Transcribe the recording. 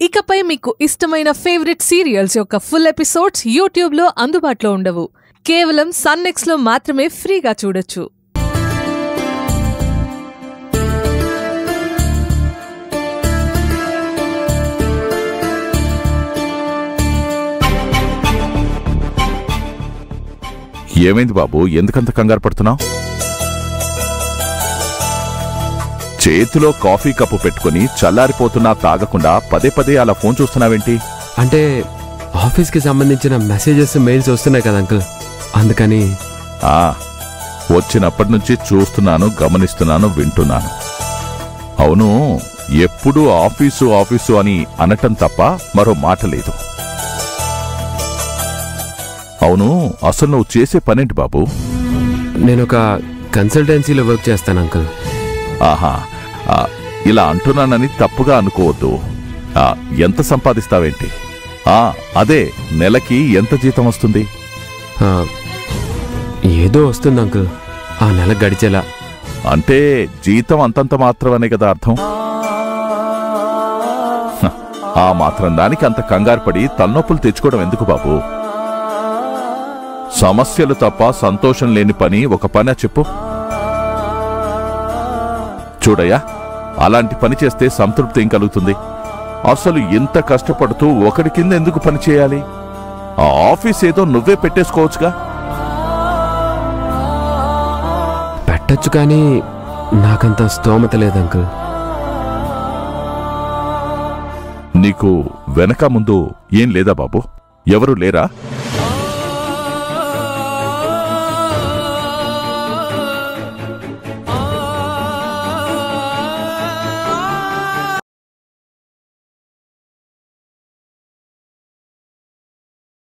ఇకపై మీకు ఇష్టమైన ఫేవరెట్ సీరియల్స్ యొక్క ఫుల్ ఎపిసోడ్స్ యూట్యూబ్లో అందుబాటులో ఉండవు. కేవలం సన్నెక్స్లో మాత్రమే ఫ్రీగా చూడొచ్చు. ఏమైంది బాబు, ఎందుకంత కంగారు పడుతున్నావు? చేతిలో కాఫీ కప్పు పెట్టుకుని చల్లారిపోతున్నా తాగకుండా పదే పదే అలా ఫోన్ చూస్తున్నావేంటి? అంటే ఆఫీస్కి సంబంధించిన మెసేజెస్ మెయిల్స్ వస్తున్నాయి కదా అంకుల్, అందుకని. వచ్చినప్పటి నుంచి చూస్తున్నాను, గమనిస్తున్నాను, వింటున్నాను. అవును, ఎప్పుడూ ఆఫీసు ఆఫీసు అని అనటం తప్ప మరో మాట లేదు. అవును, అసలు నువ్వు చేసే పనేంటి బాబు? నేనొక కన్సల్టెన్సీలో వర్క్ చేస్తాను అంకుల్. ఆహా, ఇలా అంటున్నానని తప్పుగా అనుకోవద్దు. ఎంత సంపాదిస్తావేంటి? అదే, నెలకి ఎంత జీతం వస్తుంది? ఏదో వస్తుంది అంకుల్, ఆ నెల గడిచేలా. అంటే జీతం అంతంత మాత్రమనే కదా అర్థం? ఆ మాత్రం దానికి అంత కంగారు పడి తలనొప్పులు తెచ్చుకోవడం ఎందుకు బాబు? సమస్యలు తప్ప సంతోషం లేని పని ఒక పని చెప్పు. చూడయ్యా, అలాంటి పని చేస్తే సంతృప్తి ఏం కలుగుతుంది? అసలు ఇంత కష్టపడుతూ ఒకడి కింద ఎందుకు పని చేయాలి? ఆ ఆఫీస్ ఏదో నువ్వే పెట్టేసుకోవచ్చుగా. పెట్టచ్చు, కానీ నాకంత స్తోమత లేదు అంకుల్. నీకు వెనక ముందు ఏం లేదా బాబు? ఎవరు లేరా?